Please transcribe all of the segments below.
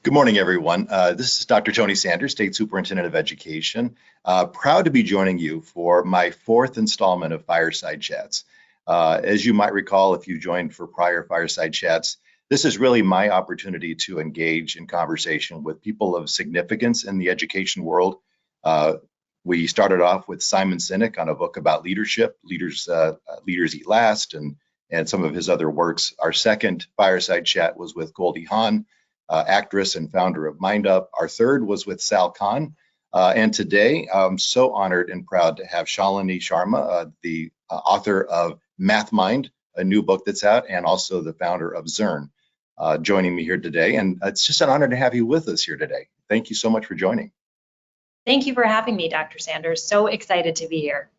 Good morning, everyone. This is Dr. Tony Sanders, State Superintendent of Education. Proud to be joining you for my fourth installment of Fireside Chats. As you might recall, if you joined for prior Fireside Chats, this is really my opportunity to engage in conversation with people of significance in the education world. We started off with Simon Sinek on a book about leadership, Leaders Eat Last, and some of his other works. Our second Fireside Chat was with Goldie Hawn, actress and founder of MindUp. Our third was with Sal Khan. And today, I'm so honored and proud to have Shalinee Sharma, the author of Math Mind, a new book that's out, and also the founder of Zearn, joining me here today. And it's just an honor to have you with us here today. Thank you so much for joining. Thank you for having me, Dr. Sanders. So excited to be here.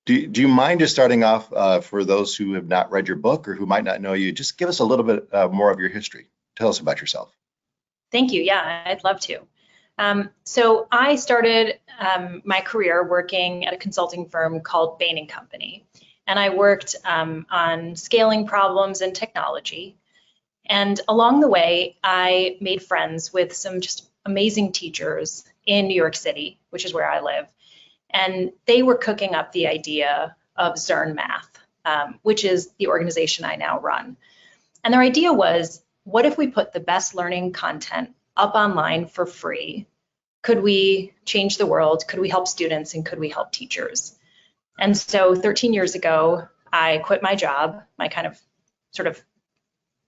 Do you mind just starting off for those who have not read your book or who might not know you, just give us a little bit more of your history. Tell us about yourself. Thank you. Yeah, I'd love to. So I started my career working at a consulting firm called Bain & Company, and I worked on scaling problems in technology. And along the way, I made friends with some just amazing teachers in New York City, which is where I live. And they were cooking up the idea of Zearn Math, which is the organization I now run. And their idea was, what if we put the best learning content up online for free? Could we change the world? Could we help students, and could we help teachers? And so 13 years ago, I quit my job, my kind of sort of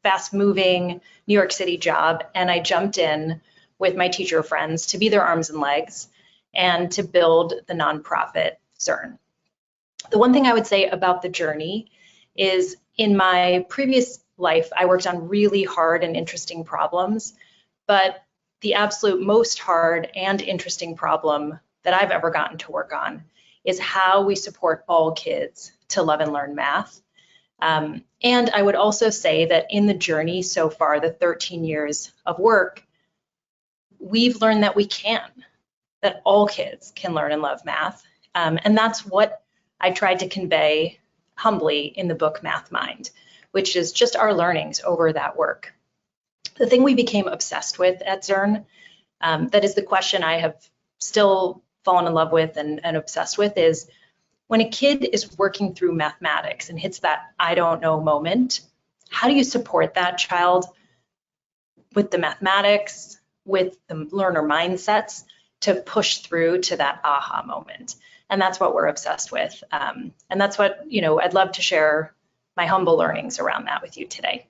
fast moving New York City job, and I jumped in with my teacher friends to be their arms and legs and to build the nonprofit Zearn. The one thing I would say about the journey is, in my previous life, I worked on really hard and interesting problems, but the absolute most hard and interesting problem that I've ever gotten to work on is how we support all kids to love and learn math. And I would also say that in the journey so far, the 13 years of work, we've learned that we can, that all kids can learn and love math. And that's what I tried to convey humbly in the book Math Mind, which is just our learnings over that work. The thing we became obsessed with at Zearn, that is the question I have still fallen in love with and obsessed with, is when a kid is working through mathematics and hits that I don't know moment, how do you support that child with the mathematics, with the learner mindsets to push through to that aha moment? And that's what we're obsessed with. And that's what, I'd love to share my humble learnings around that with you today.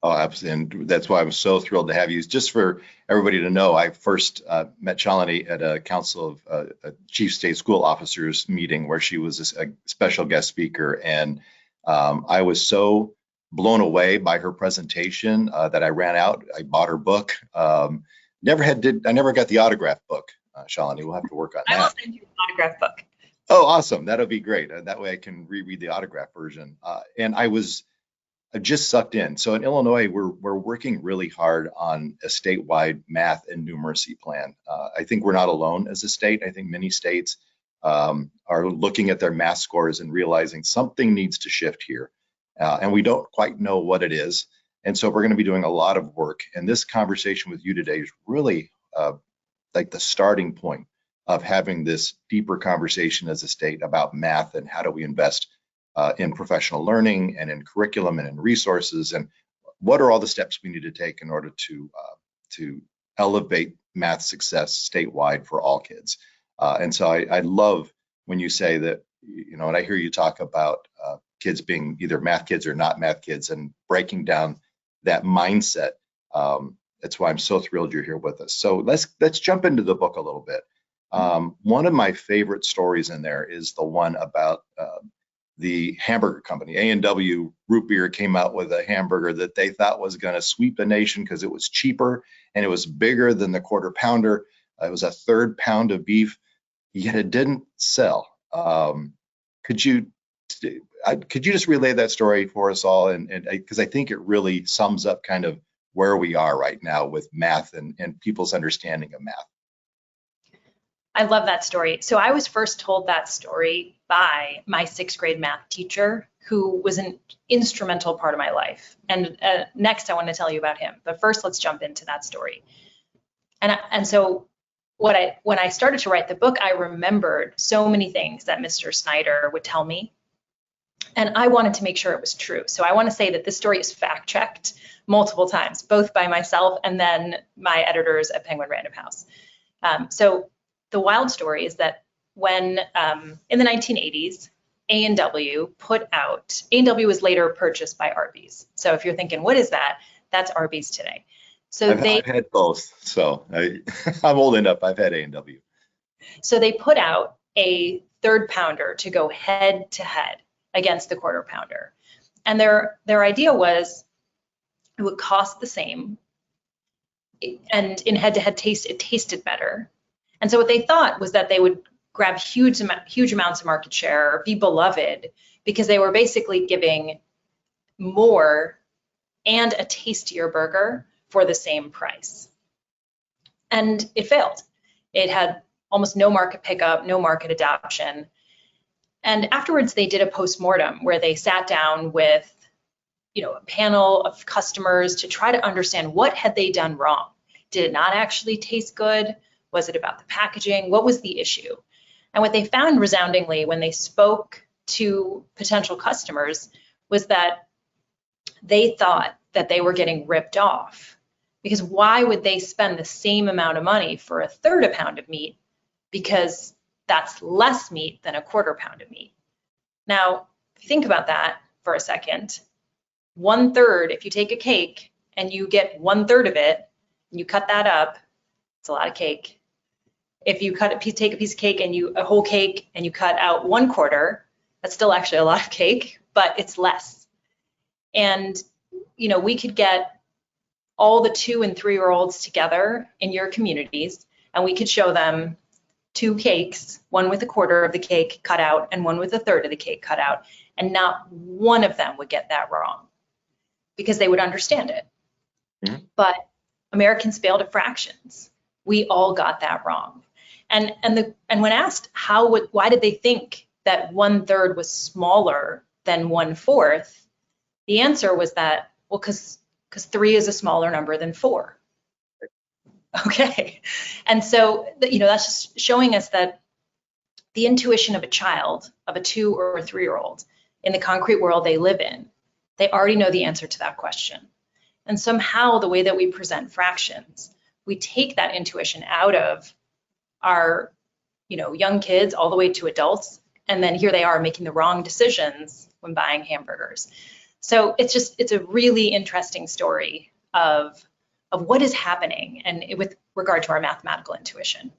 Oh, absolutely. And that's why I'm so thrilled to have you. Just for everybody to know, I first met Shalinee at a Council of Chief State School Officers meeting where she was a special guest speaker. And I was so blown away by her presentation that I ran out. I bought her book. I never got the autograph book, Shalinee. We'll have to work on that. I will send you an autograph book. Oh, awesome. That'll be great. That way I can reread the autograph version. And I was just sucked in. So in Illinois, we're working really hard on a statewide math and numeracy plan. I think we're not alone as a state. I think many states are looking at their math scores and realizing something needs to shift here. And we don't quite know what it is. And so we're going to be doing a lot of work. And this conversation with you today is really like the starting point of having this deeper conversation as a state about math and how do we invest in professional learning and in curriculum and in resources, and what are all the steps we need to take in order to elevate math success statewide for all kids. And so I love when you say that, and I hear you talk about kids being either math kids or not math kids and breaking down that mindset. That's why I'm so thrilled you're here with us. So let's jump into the book a little bit. One of my favorite stories in there is the one about the hamburger company. A&W Root Beer came out with a hamburger that they thought was going to sweep the nation because it was cheaper and it was bigger than the quarter pounder. It was a third pound of beef, yet it didn't sell. Could you just relay that story for us all? And because I think it really sums up kind of where we are right now with math and people's understanding of math. I love that story. So I was first told that story by my 6th grade math teacher, who was an instrumental part of my life. And next, I want to tell you about him. But first, let's jump into that story. And so when I started to write the book, I remembered so many things that Mr. Snyder would tell me. And I wanted to make sure it was true. So I want to say that this story is fact-checked multiple times, both by myself and then my editors at Penguin Random House. So the wild story is that when, in the 1980s, A&W put out, A&W was later purchased by Arby's. So if you're thinking, what is that? That's Arby's today. So I've had both, so I'm old enough. I've had A&W. So they put out a 3rd pounder to go head to head against the 1/4 pounder, and their idea was it would cost the same, and in head to head taste, it tasted better. And so what they thought was that they would grab huge amounts of market share, or be beloved, because they were basically giving more and a tastier burger for the same price. And it failed. It had almost no market pickup, no market adoption. And afterwards, they did a postmortem where they sat down with, a panel of customers to try to understand what had they done wrong. Did it not actually taste good? Was it about the packaging? What was the issue? And what they found resoundingly when they spoke to potential customers was that they thought that they were getting ripped off. Because why would they spend the same amount of money for a 1/3 pound of meat? Because that's less meat than a 1/4 pound of meat. Now, if you think about that for a second, 1/3, if you take a cake and you get 1/3 of it, and you cut that up, it's a lot of cake. If you take a piece of cake and a whole cake and you cut out 1/4, that's still actually a lot of cake, but it's less. And, we could get all the 2- and 3-year-olds together in your communities, and we could show them 2 cakes, one with 1/4 of the cake cut out and one with 1/3 of the cake cut out, and not one of them would get that wrong because they would understand it. Mm-hmm. But Americans failed at fractions. We all got that wrong. And when asked why did they think that 1/3 was smaller than 1/4, the answer was that, well, because 3 is a smaller number than 4. Okay. And so, that's just showing us that the intuition of a child, of a 2- or 3-year-old, in the concrete world they live in, they already know the answer to that question. And somehow the way that we present fractions, we take that intuition out of our, young kids all the way to adults, and then here they are making the wrong decisions when buying hamburgers. So it's a really interesting story of what is happening, and with regard to our mathematical intuition.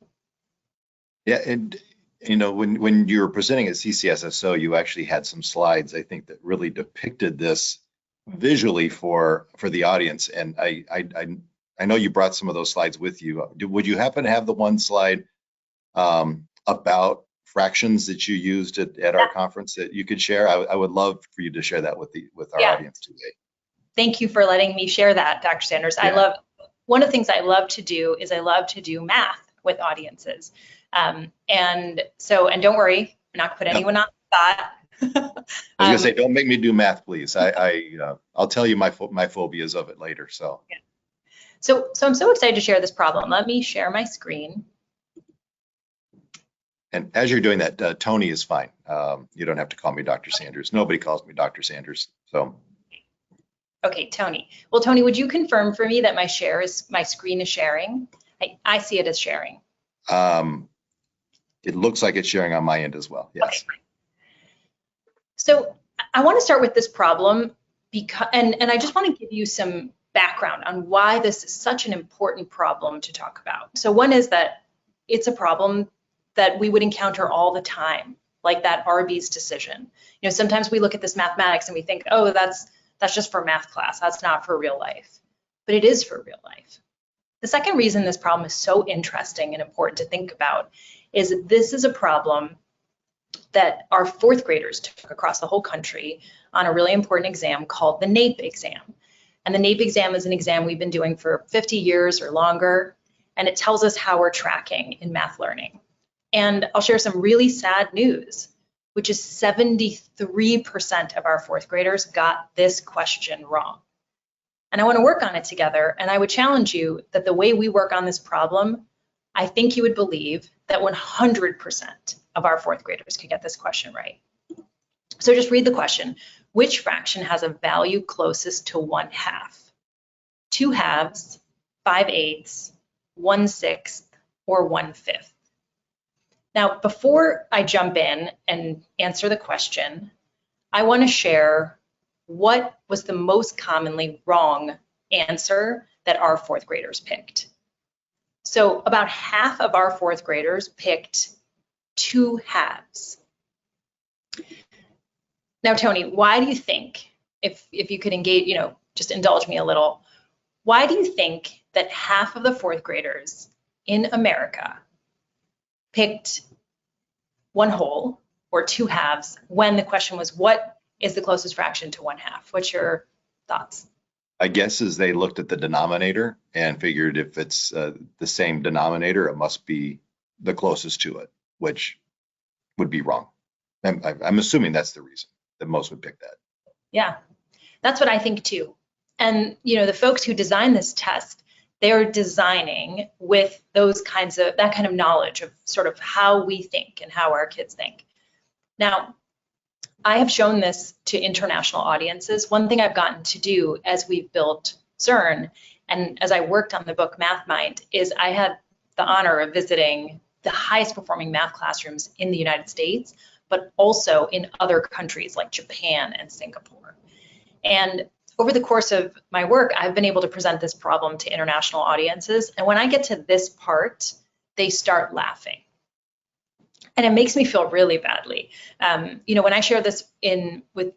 Yeah, and when you were presenting at CCSSO, you actually had some slides, I think, that really depicted this visually for the audience. And I know you brought some of those slides with you. Would you happen to have the one slide about fractions that you used at our conference that you could share? I would love for you to share that with our audience today. Thank you for letting me share that, Dr. Sanders. Yeah. One of the things I love to do is I love to do math with audiences. And don't worry, I'm not gonna put anyone on the spot. I was gonna say, don't make me do math, please. I'll tell you my phobias of it later. So. Yeah. So I'm so excited to share this problem. Let me share my screen. And as you're doing that, Tony is fine. You don't have to call me Dr. Sanders. Nobody calls me Dr. Sanders. So. Okay, Tony. Well, Tony, would you confirm for me that my screen is sharing? I see it as sharing. It looks like it's sharing on my end as well. Yes. Okay. So I want to start with this problem because, and I just want to give you some background on why this is such an important problem to talk about. So one is that it's a problem that we would encounter all the time, like that Arby's decision. Sometimes we look at this mathematics and we think, oh, that's just for math class. That's not for real life. But it is for real life. The second reason this problem is so interesting and important to think about is that this is a problem that our 4th graders took across the whole country on a really important exam called the NAEP exam. And the NAEP exam is an exam we've been doing for 50 years or longer, and it tells us how we're tracking in math learning. And I'll share some really sad news, which is 73% of our fourth graders got this question wrong. And I want to work on it together. And I would challenge you that the way we work on this problem, I think you would believe that 100% of our fourth graders could get this question right. So just read the question. Which fraction has a value closest to 1/2? 2/2, 5/8, 1/6, or 1/5? Now, before I jump in and answer the question, I want to share what was the most commonly wrong answer that our fourth graders picked. So about half of our fourth graders picked 2/2. Now, Tony, why do you think, if you could engage, just indulge me a little, why do you think that half of the fourth graders in America picked 1/2 or 2/2 when the question was, what is the closest fraction to 1/2? What's your thoughts? I guess as they looked at the denominator and figured if it's the same denominator, it must be the closest to it, which would be wrong. I'm assuming that's the reason that most would pick that. Yeah, that's what I think too. And the folks who designed this test, they're designing with that kind of knowledge of sort of how we think and how our kids think. Now, I have shown this to international audiences. One thing I've gotten to do as we've built Zearn and as I worked on the book MathMind is I had the honor of visiting the highest performing math classrooms in the United States, but also in other countries like Japan and Singapore. And over the course of my work, I've been able to present this problem to international audiences. And when I get to this part, they start laughing. And it makes me feel really badly. When I share this with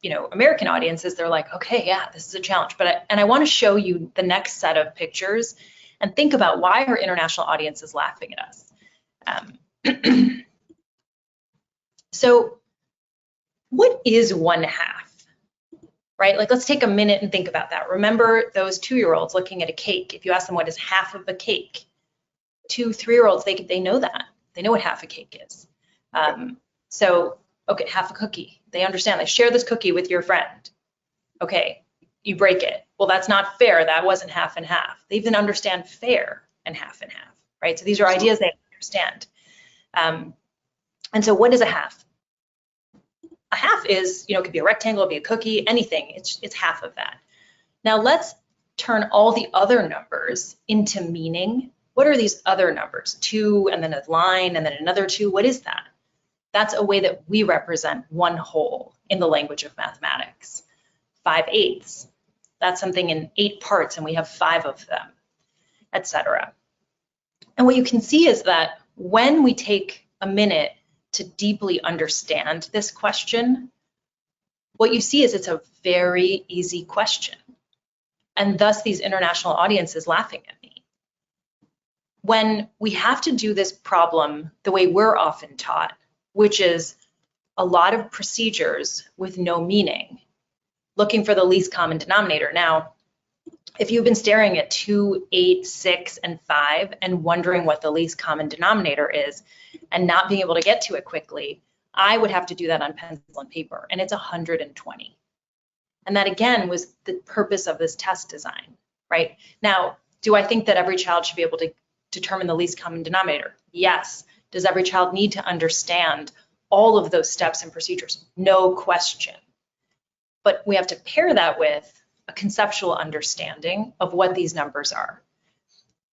American audiences, they're like, okay, yeah, this is a challenge. I want to show you the next set of pictures and think about why are international audiences laughing at us. So what is 1/2? Right? Like, let's take a minute and think about that. Remember those 2-year-olds looking at a cake. If you ask them what is half of a cake, 2, 3-year-olds, they know that. They know what half a cake is. So, okay, half a cookie. They understand. They share this cookie with your friend. Okay, you break it. Well, that's not fair. That wasn't half and half. They even understand fair and half, right? So these are ideas they understand. And so what is a half? A half is, it could be a rectangle, it could be a cookie, anything. It's half of that. Now let's turn all the other numbers into meaning. What are these other numbers? 2 and then a line and then another 2. What is that? That's a way that we represent 1/2 in the language of mathematics. 5/8. That's something in 8 parts and we have 5 of them, etc. And what you can see is that when we take a minute to deeply understand this question, what you see is it's a very easy question. And thus these international audiences laughing at me. When we have to do this problem the way we're often taught, which is a lot of procedures with no meaning, looking for the least common denominator. Now, if you've been staring at 2, 8, 6, and 5 and wondering what the least common denominator is and not being able to get to it quickly, I would have to do that on pencil and paper, and it's 120. And that, again, was the purpose of this test design, right? Now, do I think that every child should be able to determine the least common denominator? Yes. Does every child need to understand all of those steps and procedures? No question. But we have to pair that with a conceptual understanding of what these numbers are.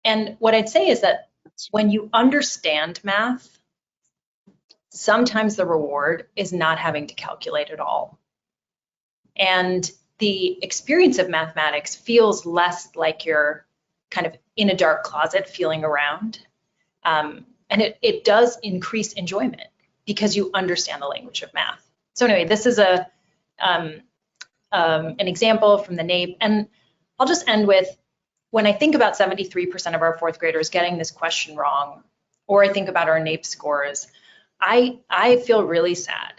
And what I'd say is that when you understand math, sometimes the reward is not having to calculate at all. And the experience of mathematics feels less like you're kind of in a dark closet feeling around. And it does increase enjoyment because you understand the language of math. So anyway, this is an example from the NAEP. And I'll just end with, when I think about 73% of our fourth graders getting this question wrong, or I think about our NAEP scores, I feel really sad.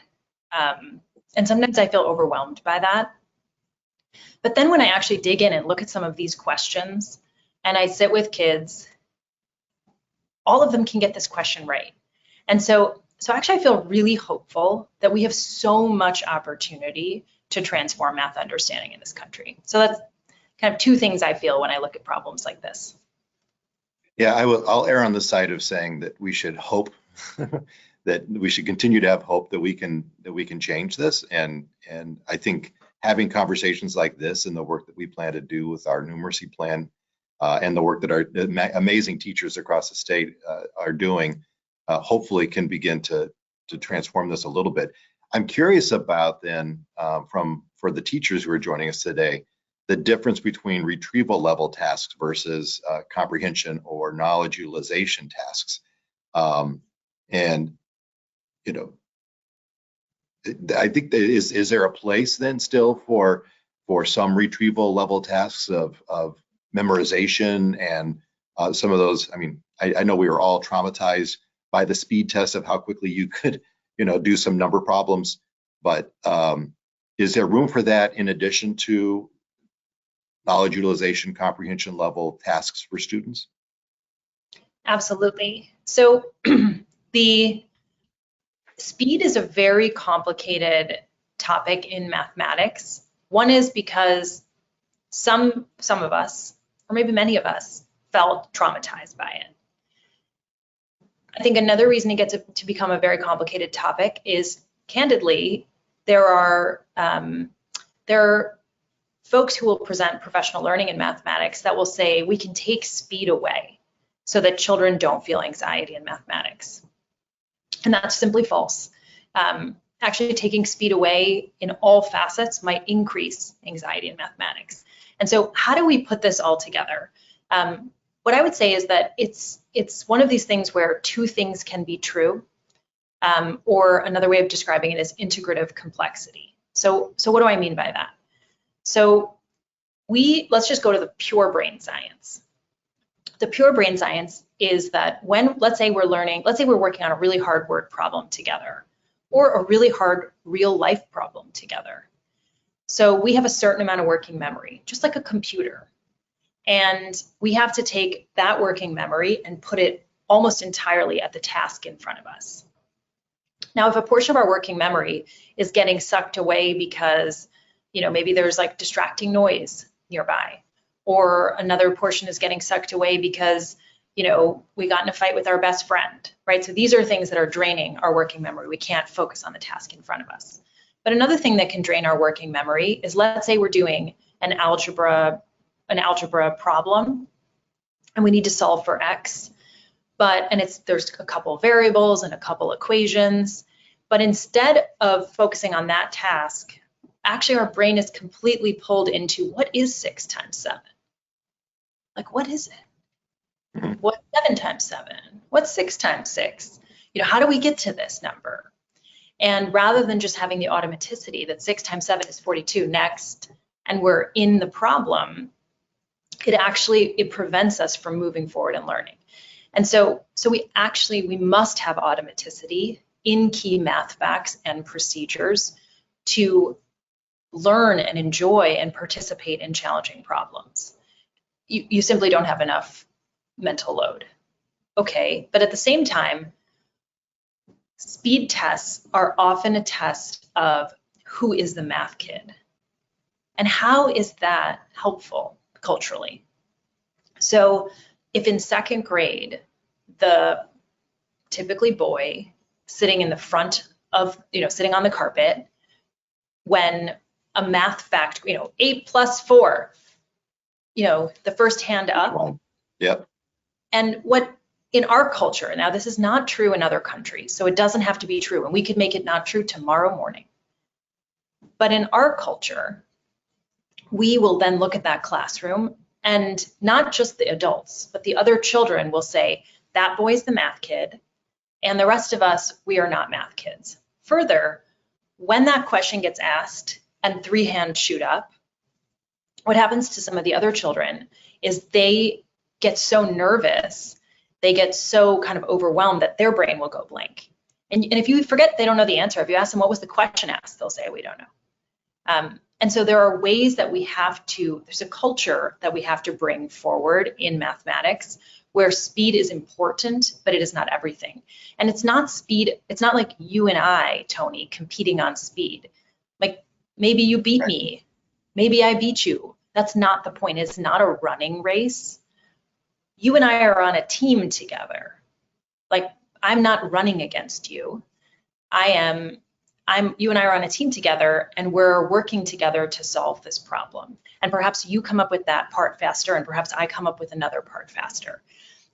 And sometimes I feel overwhelmed by that. But then when I actually dig in and look at some of these questions, and I sit with kids, all of them can get this question right. And so So actually, I feel really hopeful that we have so much opportunity to transform math understanding in this country. So that's kind of two things I feel when I look at problems like this. Yeah, I'll err on the side of saying that we should hope that we should continue to have hope that we can change this. And I think having conversations like this and the work that we plan to do with our numeracy plan and the work that our amazing teachers across the state are doing, hopefully can begin to transform this a little bit. I'm curious about then, for the teachers who are joining us today, the difference between retrieval level tasks versus comprehension or knowledge utilization tasks. And, you know, I think that is there a place then still for some retrieval level tasks of memorization and some of those? I mean, I know we were all traumatized by the speed test of how quickly you could, do some number problems, but is there room for that in addition to knowledge utilization, comprehension level tasks for students? Absolutely. So the speed is a very complicated topic in mathematics. One is because some of us, or maybe many of us, felt traumatized by it. I think another reason it gets to become a very complicated topic is, candidly, there are folks who will present professional learning in mathematics that will say we can take speed away so that children don't feel anxiety in mathematics. And that's simply false. Actually, taking speed away in all facets might increase anxiety in mathematics. And so how do we put this all together? What I would say is that it's one of these things where two things can be true, or another way of describing it is integrative complexity. So what do I mean by that? So let's just go to the pure brain science. The pure brain science is that when, let's say we're working on a really hard word problem together, or a really hard real life problem together. So we have a certain amount of working memory, just like a computer. And we have to take that working memory and put it almost entirely at the task in front of us. Now, if a portion of our working memory is getting sucked away because maybe there's like distracting noise nearby, or another portion is getting sucked away because, we got in a fight with our best friend, right? So these are things that are draining our working memory. We can't focus on the task in front of us. But another thing that can drain our working memory is, let's say we're doing an algebra problem and we need to solve for X, there's a couple variables and a couple equations, but instead of focusing on that task, actually our brain is completely pulled into, what is 6 times 7? Like, what is it? What's 7 times 7? What's 6 times 6? How do we get to this number? And rather than just having the automaticity that 6 times 7 is 42 next, and we're in the problem, it prevents us from moving forward and learning. And so we must have automaticity in key math facts and procedures to learn and enjoy and participate in challenging problems. You simply don't have enough mental load. Okay, but at the same time, speed tests are often a test of who is the math kid. And how is that helpful culturally? So if in second grade, the typically boy sitting in the front of, sitting on the carpet, when a math fact, 8 plus 4, the first hand up. Yep. And what in our culture, now this is not true in other countries, so it doesn't have to be true, and we could make it not true tomorrow morning. But in our culture, we will then look at that classroom, and not just the adults, but the other children will say, that boy's the math kid, and the rest of us, we are not math kids. Further, when that question gets asked and 3 hands shoot up, what happens to some of the other children is they get so nervous, they get so kind of overwhelmed that their brain will go blank. And if you forget they don't know the answer, if you ask them what was the question asked, they'll say, we don't know. And so there are ways that there's a culture that we have to bring forward in mathematics where speed is important, but it is not everything. And it's not speed, it's not like you and I, Tony, competing on speed. Like maybe you beat me, maybe I beat you. That's not the point. It's not a running race. You and I are on a team together. Like I'm not running against you. You and I are on a team together and we're working together to solve this problem. And perhaps you come up with that part faster and perhaps I come up with another part faster.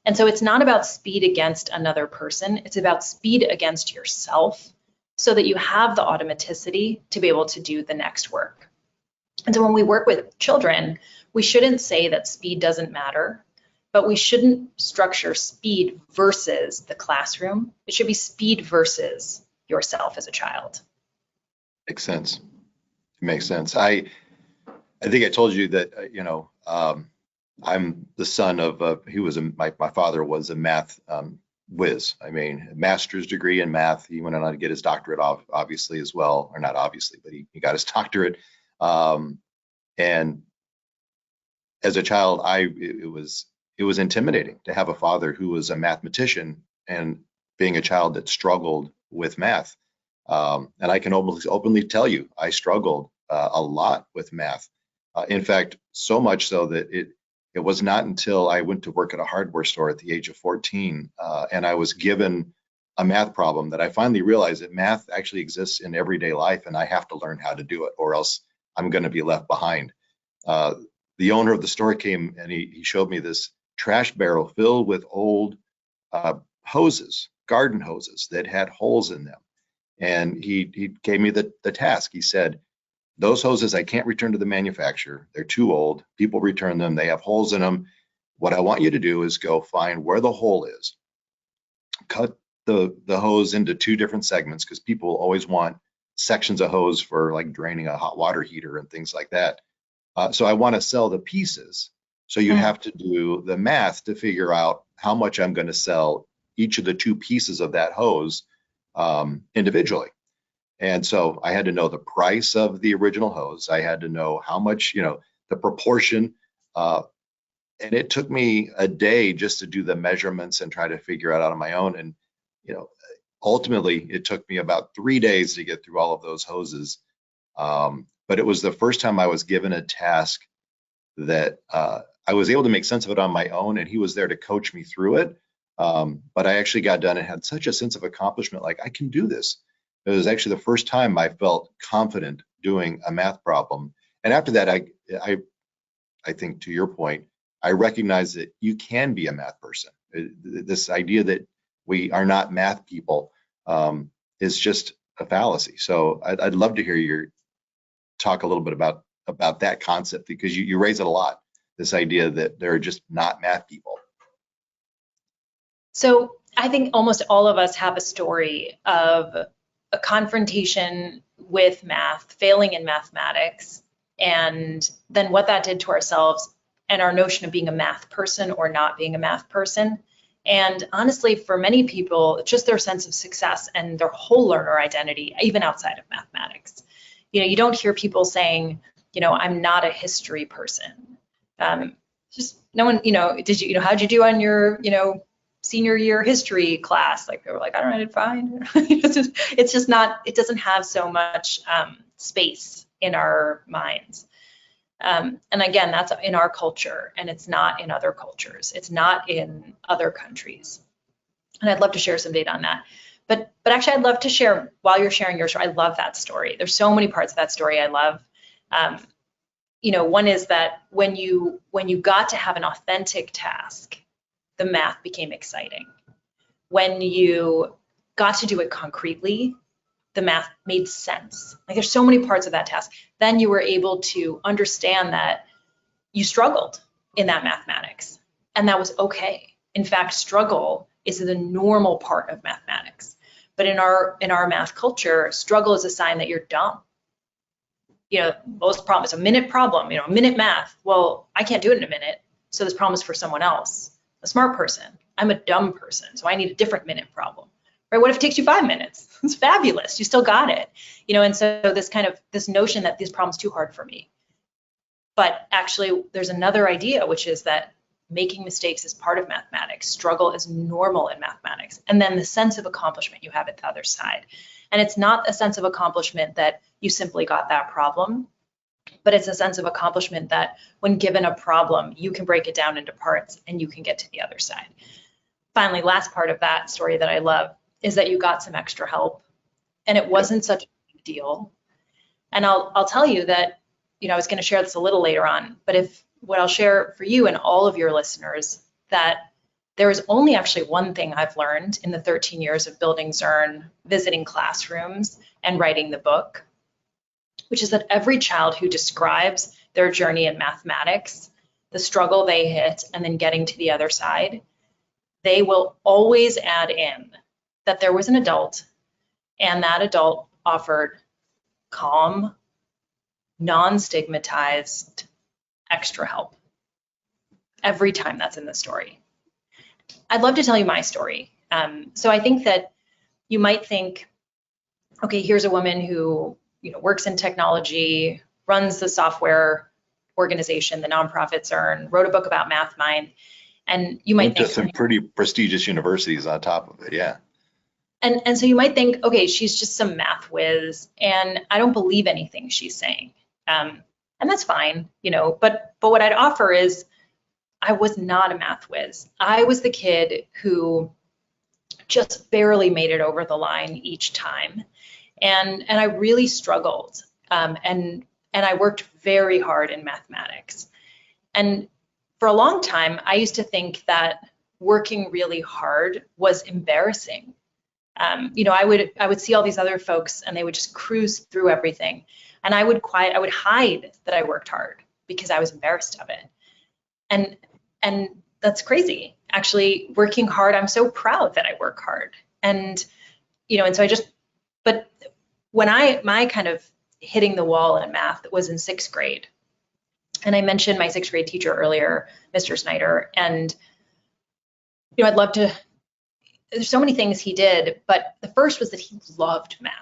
And so it's not about speed against another person, it's about speed against yourself so that you have the automaticity to be able to do the next work. And so when we work with children, we shouldn't say that speed doesn't matter, but we shouldn't structure speed versus the classroom. It should be speed versus yourself as a child. Makes sense. It makes sense. I think I told you that, I'm the son of, my father was a math whiz. I mean, a master's degree in math. He went on to get his doctorate, obviously, as well, or not obviously, but he got his doctorate. And as a child, it was intimidating to have a father who was a mathematician and being a child that struggled with math. And I can almost openly tell you, I struggled a lot with math. In fact, so much so that it was not until I went to work at a hardware store at the age of 14 and I was given a math problem that I finally realized that math actually exists in everyday life and I have to learn how to do it or else I'm going to be left behind. The owner of the store came and he showed me this trash barrel filled with old hoses, garden hoses that had holes in them. And he gave me the task. He said, those hoses I can't return to the manufacturer. They're too old. People return them. They have holes in them. What I want you to do is go find where the hole is. Cut the hose into two different segments because people always want sections of hose for like draining a hot water heater and things like that. So I want to sell the pieces. So you have to do the math to figure out how much I'm going to sell each of the two pieces of that hose individually. And so I had to know the price of the original hose. I had to know how much, the proportion. And it took me a day just to do the measurements and try to figure it out on my own. And, ultimately it took me about 3 days to get through all of those hoses. But it was the first time I was given a task that I was able to make sense of it on my own, and he was there to coach me through it. But I actually got done and had such a sense of accomplishment, like I can do this. It was actually the first time I felt confident doing a math problem. And after that, I think to your point, I recognize that you can be a math person. This idea that we are not math people is just a fallacy. So I'd love to hear you talk a little bit about that concept because you raise it a lot, this idea that they're just not math people. So I think almost all of us have a story of a confrontation with math, failing in mathematics, and then what that did to ourselves and our notion of being a math person or not being a math person. And honestly, for many people, it's just their sense of success and their whole learner identity, even outside of mathematics. You don't hear people saying, I'm not a history person. Just no one, how'd you do on your, senior year history class? Like they were like, I don't know, I did fine. It's just not, it doesn't have so much space in our minds. And again, that's in our culture and it's not in other cultures. It's not in other countries. And I'd love to share some data on that. But actually I'd love to share, while you're sharing your story, I love that story. There's so many parts of that story I love. One is that when you got to have an authentic task, the math became exciting. When you got to do it concretely, the math made sense. Like there's so many parts of that task. Then you were able to understand that you struggled in that mathematics, and that was okay. In fact, struggle is the normal part of mathematics. But in our math culture, struggle is a sign that you're dumb. Most problems, a minute problem, a minute math. Well, I can't do it in a minute, so this problem is for someone else. A smart person. I'm a dumb person, so I need a different minute problem. right? What if it takes you 5 minutes? It's fabulous. You still got it, and so this notion that this problem's too hard for me. But actually, there's another idea, which is that making mistakes is part of mathematics. Struggle is normal in mathematics. And then the sense of accomplishment you have at the other side. And it's not a sense of accomplishment that you simply got that problem, but it's a sense of accomplishment that when given a problem, you can break it down into parts and you can get to the other side. Finally, last part of that story that I love is that you got some extra help, and it wasn't such a big deal. And I'll tell you that, I was going to share this a little later on, but what I'll share for you and all of your listeners, that there is only actually one thing I've learned in the 13 years of building Zearn, visiting classrooms, and writing the book, which is that every child who describes their journey in mathematics, the struggle they hit, and then getting to the other side, they will always add in that there was an adult, and that adult offered calm, non-stigmatized extra help every time that's in the story. I'd love to tell you my story. So I think that you might think, okay, here's a woman who works in technology, runs the software organization, the nonprofit Zearn, wrote a book about MathMind, and you might think to some pretty prestigious universities on top of it, yeah. And so you might think, okay, she's just some math whiz, and I don't believe anything she's saying, and that's fine, But what I'd offer is, I was not a math whiz. I was the kid who just barely made it over the line each time, and I really struggled, and I worked very hard in mathematics. And for a long time, I used to think that working really hard was embarrassing. I would see all these other folks, and they would just cruise through everything, and I would hide that I worked hard because I was embarrassed of it. And that's crazy. Actually, working hard, I'm so proud that I work hard. And so but when my kind of hitting the wall in math was in 6th grade. And I mentioned my 6th grade teacher earlier, Mr. Snyder, and I'd love to, there's so many things he did, but the first was that he loved math.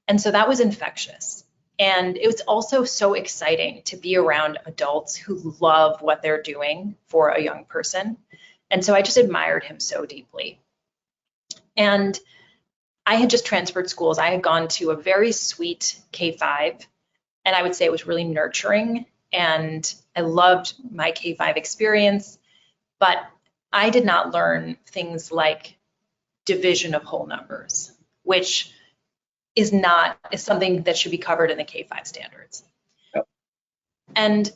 And so that was infectious. And it was also so exciting to be around adults who love what they're doing for a young person. And so I just admired him so deeply. And I had just transferred schools. I had gone to a very sweet K-5, and I would say it was really nurturing. And I loved my K-5 experience, but I did not learn things like division of whole numbers, which is something that should be covered in the K-5 standards. Yep. And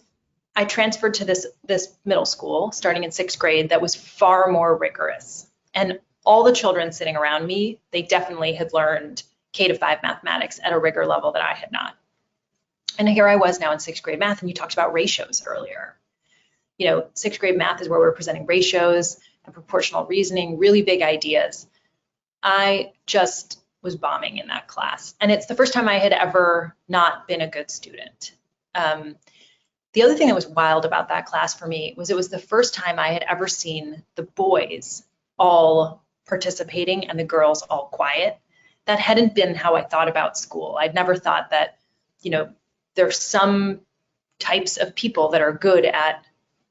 I transferred to this middle school starting in 6th grade that was far more rigorous. And all the children sitting around me, they definitely had learned K-5 mathematics at a rigor level that I had not. And here I was now in 6th grade math, and you talked about ratios earlier. 6th grade math is where we're presenting ratios and proportional reasoning, really big ideas. I just was bombing in that class. And it's the first time I had ever not been a good student. The other thing that was wild about that class for me was it was the first time I had ever seen the boys all participating and the girls all quiet. That hadn't been how I thought about school. I'd never thought that, there's some types of people that are good at,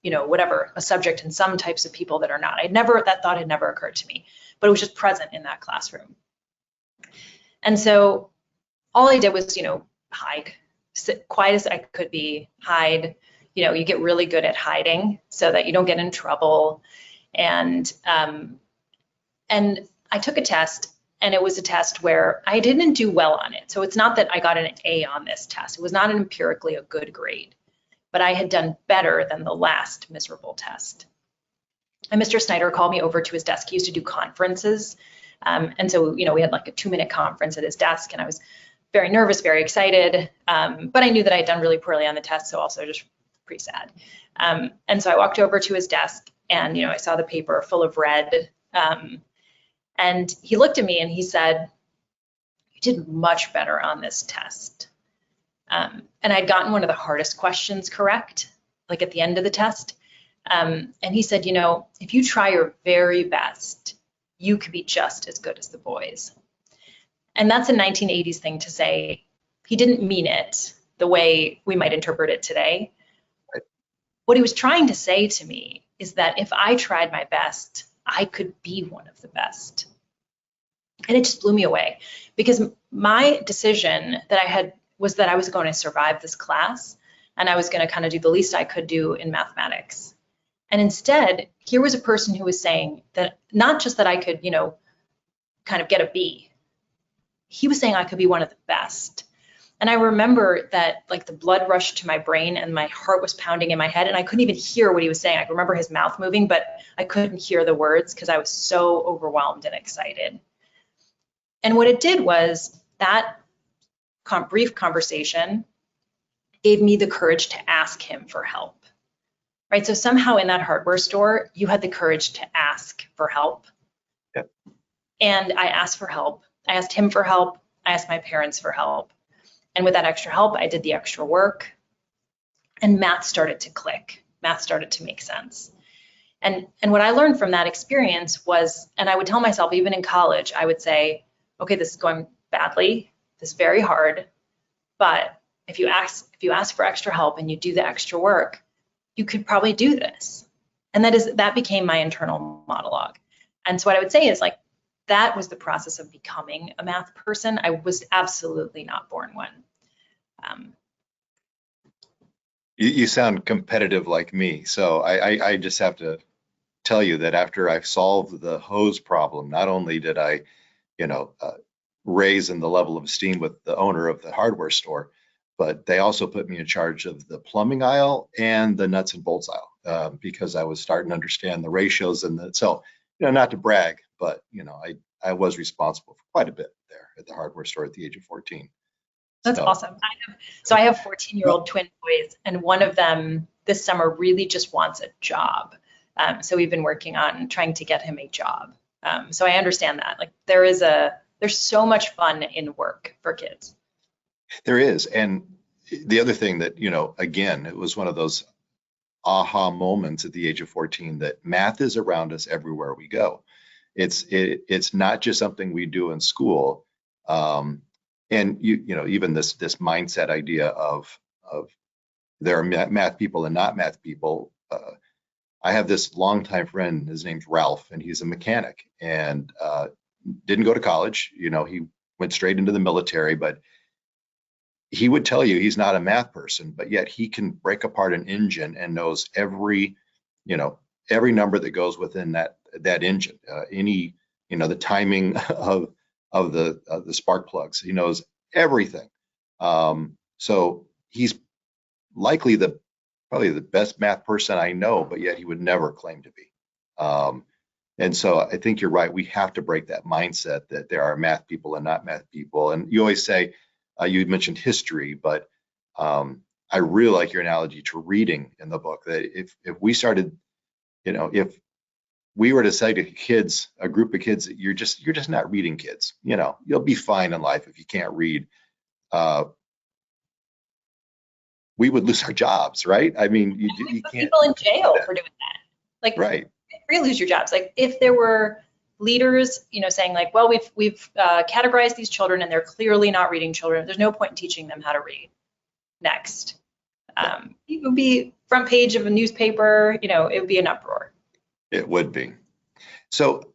whatever, a subject, and some types of people that are not. That thought had never occurred to me, but it was just present in that classroom. And so all I did was, hide, sit quiet as I could be, hide. You get really good at hiding so that you don't get in trouble. And I took a test, and it was a test where I didn't do well on it. So it's not that I got an A on this test. It was not empirically a good grade, but I had done better than the last miserable test. And Mr. Snyder called me over to his desk. He used to do conferences. And so, we had like a 2-minute conference at his desk, and I was very nervous, very excited. But I knew that I had done really poorly on the test, so also just pretty sad. And so I walked over to his desk, and, I saw the paper full of red. And he looked at me and he said, "You did much better on this test." And I'd gotten one of the hardest questions correct, like at the end of the test. And he said, "If you try your very best, you could be just as good as the boys. And that's a 1980s thing to say. He didn't mean it the way we might interpret it today. Right. What he was trying to say to me is that if I tried my best, I could be one of the best. And it just blew me away, because my decision that I had was that I was going to survive this class, and I was going to kind of do the least I could do in mathematics. And instead, here was a person who was saying that not just that I could, you know, kind of get a B, he was saying I could be one of the best. And I remember that, like, the blood rushed to my brain and my heart was pounding in my head, and I couldn't even hear what he was saying. I remember his mouth moving, but I couldn't hear the words because I was so overwhelmed and excited. And what it did was that brief conversation gave me the courage to ask him for help, right? So somehow in that hardware store, you had the courage to ask for help. Yep. And I asked for help. I asked him for help. I asked my parents for help. And with that extra help, I did the extra work. And math started to click. Math started to make sense. And what I learned from that experience was, and I would tell myself, even in college, I would say, okay, this is going badly. This is very hard. But if you ask for extra help and you do the extra work, you could probably do this. And that became my internal monologue. And so what I would say is, like, that was the process of becoming a math person. I was absolutely not born one. You sound competitive like me. So I just have to tell you that after I've solved the hose problem, not only did I, raise in the level of esteem with the owner of the hardware store, but they also put me in charge of the plumbing aisle and the nuts and bolts aisle, because I was starting to understand the ratios so, not to brag, but I was responsible for quite a bit there at the hardware store at the age of 14. That's awesome. I have 14-year-old twin boys, and one of them this summer really just wants a job. So we've been working on trying to get him a job. So I understand that. Like, there's so much fun in work for kids. There is. And the other thing that, again, it was one of those aha moments at the age of 14 that math is around us everywhere we go. It's not just something we do in school. And even this mindset idea of there are math people and not math people. I have this longtime friend, his name's Ralph, and he's a mechanic, and didn't go to college. He went straight into the military, but he would tell you he's not a math person, but yet he can break apart an engine and knows every number that goes within that engine, the timing of the spark plugs. He knows everything. So he's likely probably the best math person I know, but yet he would never claim to be. And so I think you're right. We have to break that mindset that there are math people and not math people. And you always say, you mentioned history, but I really like your analogy to reading in the book, that if we started, if we were to say to a group of kids, that you're just not reading, kids, you'll be fine in life if you can't read, we would lose our jobs, right? I mean, you can't. People in jail for doing that. Like, right. You lose your jobs. Like, if there were leaders, saying, like, well, we've categorized these children and they're clearly not reading children, there's no point in teaching them how to read. Next. It would be front page of a newspaper, it would be an uproar. It would be. So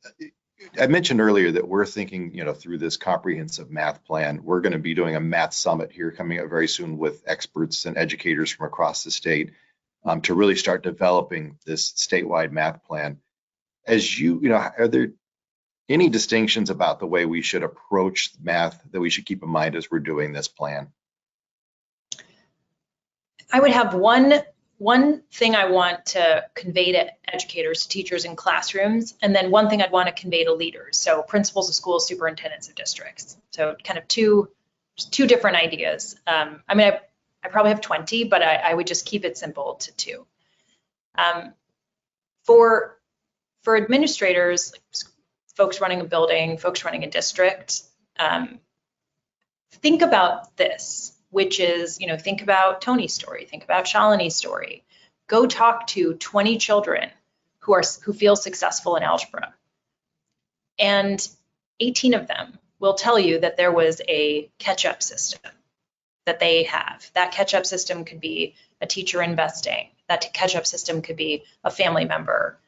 I mentioned earlier that we're thinking, through this comprehensive math plan. We're going to be doing a math summit here coming up very soon with experts and educators from across the state, to really start developing this statewide math plan. As are there any distinctions about the way we should approach math that we should keep in mind as we're doing this plan? I would have one thing I want to convey to educators, teachers in classrooms, and then one thing I'd want to convey to leaders, so principals of schools, superintendents of districts. So kind of two different ideas. I probably have 20, but I would just keep it simple to 2. For administrators, folks running a building, folks running a district, think about this, which is, think about Tony's story, think about Shalinee's story. Go talk to 20 children who feel successful in algebra. And 18 of them will tell you that there was a catch-up system that they have. That catch-up system could be a teacher investing. That catch-up system could be a family member.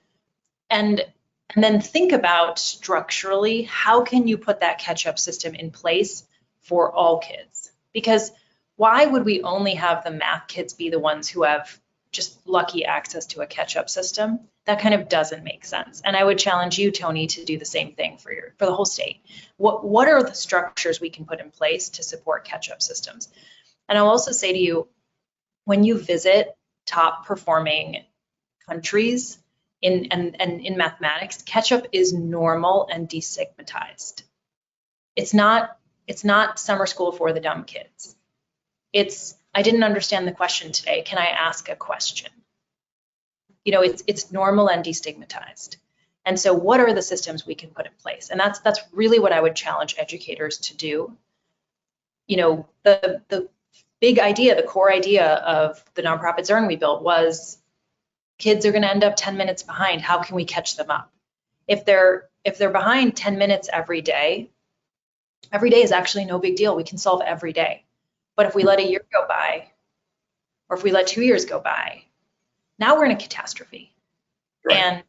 And then think about structurally, how can you put that catch-up system in place for all kids? Because why would we only have the math kids be the ones who have just lucky access to a catch-up system? That kind of doesn't make sense. And I would challenge you, Tony, to do the same thing for the whole state. What are the structures we can put in place to support catch-up systems? And I'll also say to you, when you visit top performing countries in mathematics, catch-up is normal and destigmatized. It's not summer school for the dumb kids. It's, I didn't understand the question today. Can I ask a question? You know, it's normal and destigmatized. And so what are the systems we can put in place? And that's really what I would challenge educators to do. You know, the big idea, the core idea of the nonprofit Zearn we built was kids are going to end up 10 minutes behind. How can we catch them up? If they're behind 10 minutes every day is actually no big deal. We can solve every day. But if we let a year go by, or if we let 2 years go by, now we're in a catastrophe. Right. And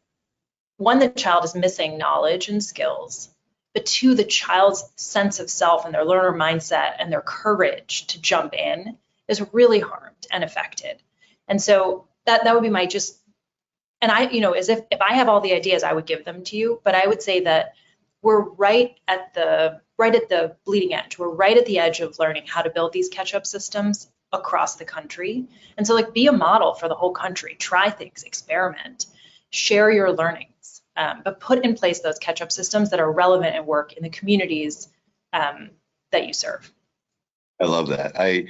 one, the child is missing knowledge and skills, but two, the child's sense of self and their learner mindset and their courage to jump in is really harmed and affected. And so that would be my and I, you know, as if I have all the ideas, I would give them to you, but I would say that we're right at the bleeding edge. We're right at the edge of learning how to build these catch-up systems across the country. And so, like, be a model for the whole country. Try things, experiment, share your learnings, but put in place those catch-up systems that are relevant and work in the communities that you serve. I love that.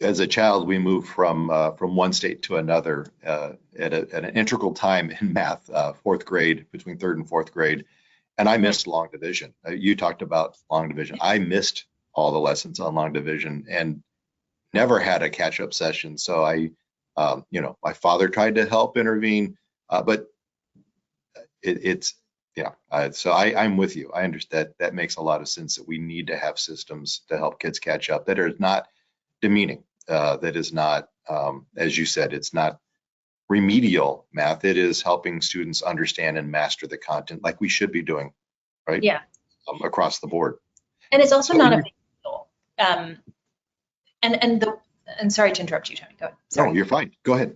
As a child, we moved from one state to another at an integral time in math, fourth grade, between third and fourth grade. And I missed long division. You talked about long division. I missed all the lessons on long division and never had a catch-up session. So you know, my father tried to help intervene, but so I'm with you. I understand that makes a lot of sense, that we need to have systems to help kids catch up that are not demeaning, that is not, as you said, it's not remedial math. It is helping students understand and master the content like we should be doing, right? Yeah. Across the board. And it's also not a big deal. And sorry to interrupt you, Tony. Go ahead. Sorry. No, you're fine. Go ahead.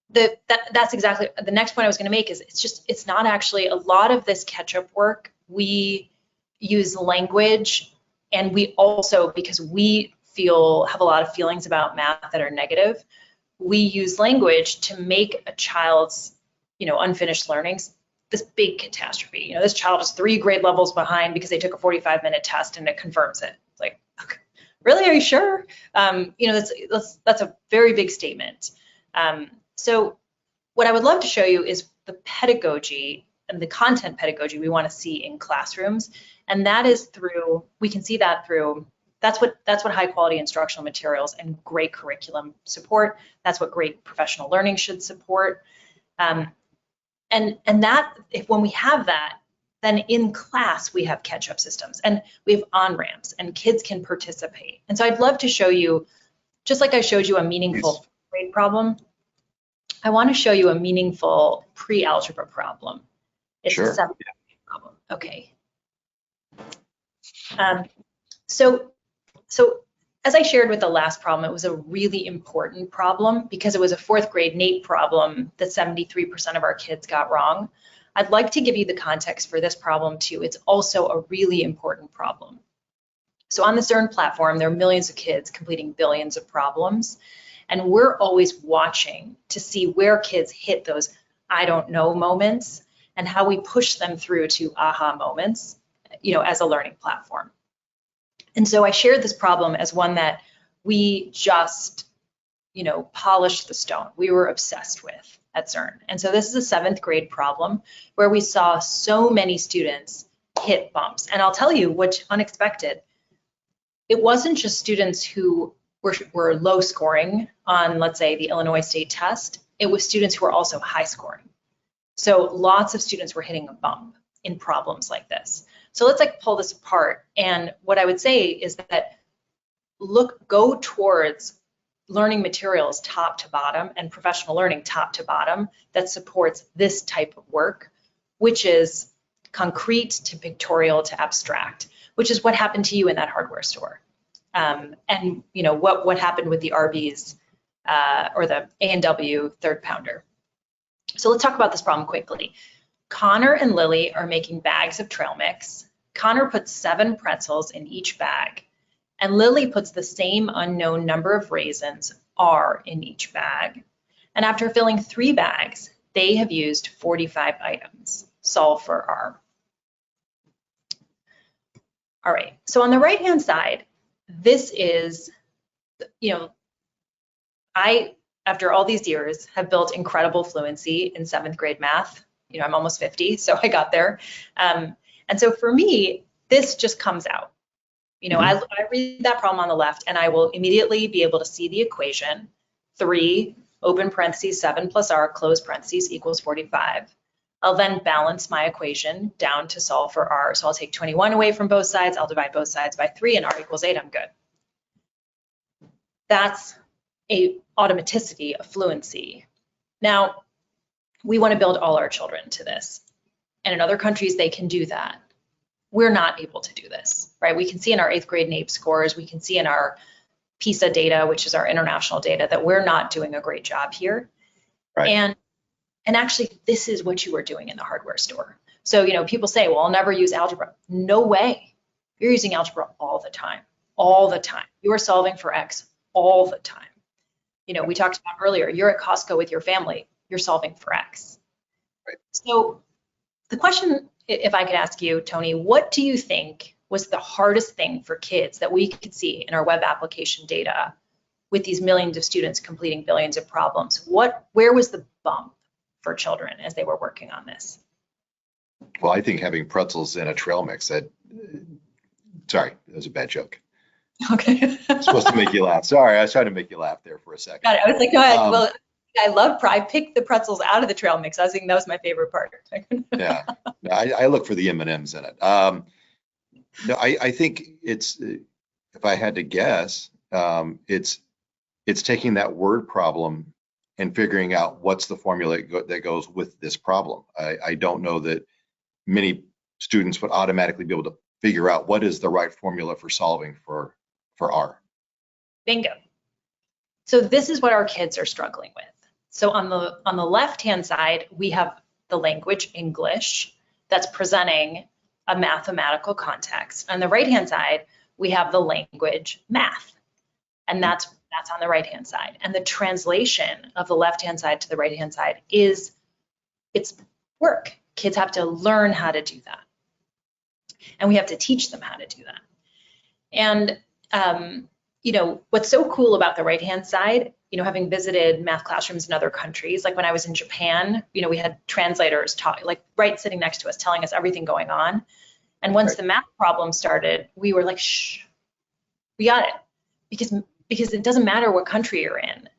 That's exactly the next point I was going to make. Is it's not actually a lot of this catch-up work. We use language, and we also, because we have a lot of feelings about math that are negative, we use language to make a child's, you know, unfinished learnings this big catastrophe. You know, this child is 3 grade levels behind because they took a 45-minute test and it confirms it. It's like, okay, really, are you sure? You know, that's a very big statement. So what I would love to show you is the pedagogy and the content pedagogy we want to see in classrooms, and that is through, we can see that through, that's what high quality instructional materials and great curriculum support. That's what great professional learning should support. And that, when we have that, then in class we have catch-up systems and we have on-ramps and kids can participate. And so I'd love to show you, just like I showed you a meaningful grade problem, I want to show you a meaningful pre-algebra problem. It's sure. A 7th grade problem. Okay. So as I shared with the last problem, it was a really important problem because it was a 4th grade NAEP problem that 73% of our kids got wrong. I'd like to give you the context for this problem too. It's also a really important problem. So on the Zearn platform, there are millions of kids completing billions of problems, and we're always watching to see where kids hit those I don't know moments and how we push them through to aha moments, you know, as a learning platform. And so I shared this problem as one that we just, you know, polished the stone. We were obsessed with at Zearn. And so this is a 7th grade problem where we saw so many students hit bumps. And I'll tell you what's unexpected. It wasn't just students who were low scoring on, let's say, the Illinois state test. It was students who were also high scoring. So lots of students were hitting a bump. in problems like this. So let's like pull this apart. And what I would say is that go towards learning materials top to bottom and professional learning top to bottom that supports this type of work, which is concrete to pictorial to abstract, which is what happened to you in that hardware store. And you know what happened with the Arby's or the A&W third pounder. So let's talk about this problem quickly. Connor and Lily are making bags of trail mix. Connor puts 7 pretzels in each bag, and Lily puts the same unknown number of raisins, R, in each bag. And after filling 3 bags, they have used 45 items. Solve for R. All right, so on the right-hand side, this is, you know, I, after all these years, have built incredible fluency in 7th grade math. You know, I'm almost 50, so I got there. And so for me, this just comes out. You know, I read that problem on the left, and I will immediately be able to see the equation. 3, open parentheses, 7 plus R, close parentheses, equals 45. I'll then balance my equation down to solve for R. So I'll take 21 away from both sides. I'll divide both sides by 3, and R equals 8. I'm good. That's a automaticity of fluency. Now, we want to build all our children to this. And in other countries, they can do that. We're not able to do this, right? We can see in our 8th grade NAEP scores, we can see in our PISA data, which is our international data, that we're not doing a great job here. Right. And actually, this is what you were doing in the hardware store. So, you know, people say, well, I'll never use algebra. No way. You're using algebra all the time, all the time. You are solving for X all the time. You know, we talked about earlier, you're at Costco with your family, you're solving for X. Right. So the question, if I could ask you, Tony, what do you think was the hardest thing for kids that we could see in our web application data with these millions of students completing billions of problems? Where was the bump for children as they were working on this? Well, I think having pretzels in a trail mix, sorry, that was a bad joke. Okay. I'm supposed to make you laugh. Sorry, I was trying to make you laugh there for a second. Got it. I was like, go ahead. Well, I picked the pretzels out of the trail mix. I was thinking that was my favorite part. Yeah, no, I look for the M&Ms in it. No, I think it's, if I had to guess, it's taking that word problem and figuring out what's the formula that goes with this problem. I don't know that many students would automatically be able to figure out what is the right formula for solving for R. Bingo. So this is what our kids are struggling with. So on the left-hand side, we have the language English that's presenting a mathematical context. On the right-hand side, we have the language math, and that's on the right-hand side. And the translation of the left-hand side to the right-hand side it's work. Kids have to learn how to do that. And we have to teach them how to do that. And, you know, what's so cool about the right-hand side, you know, having visited math classrooms in other countries, like when I was in Japan, you know, we had translators sitting next to us, telling us everything going on. And once the math problem started, we were like, shh, we got it. Because it doesn't matter what country you're in.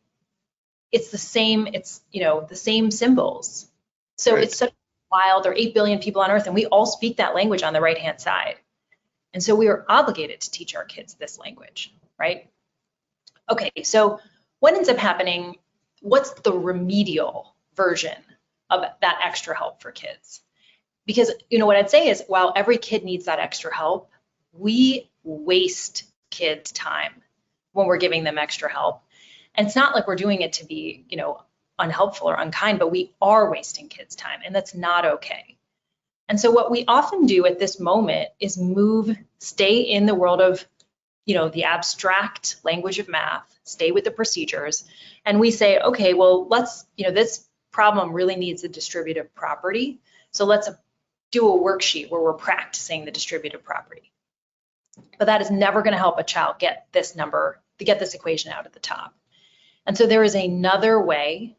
It's the same, you know, the same symbols. So it's such wild. There are 8 billion people on Earth, and we all speak that language on the right-hand side. And so we are obligated to teach our kids this language, right? Okay, so what ends up happening, what's the remedial version of that extra help for kids? Because, you know, what I'd say is, while every kid needs that extra help, we waste kids' time when we're giving them extra help. And it's not like we're doing it to be, you know, unhelpful or unkind, but we are wasting kids' time, and that's not okay. And so what we often do at this moment is stay in the world of, you know, the abstract language of math, stay with the procedures, and we say, okay, well, this problem really needs a distributive property, so let's do a worksheet where we're practicing the distributive property. But that is never going to help a child get this equation out at the top. And so there is another way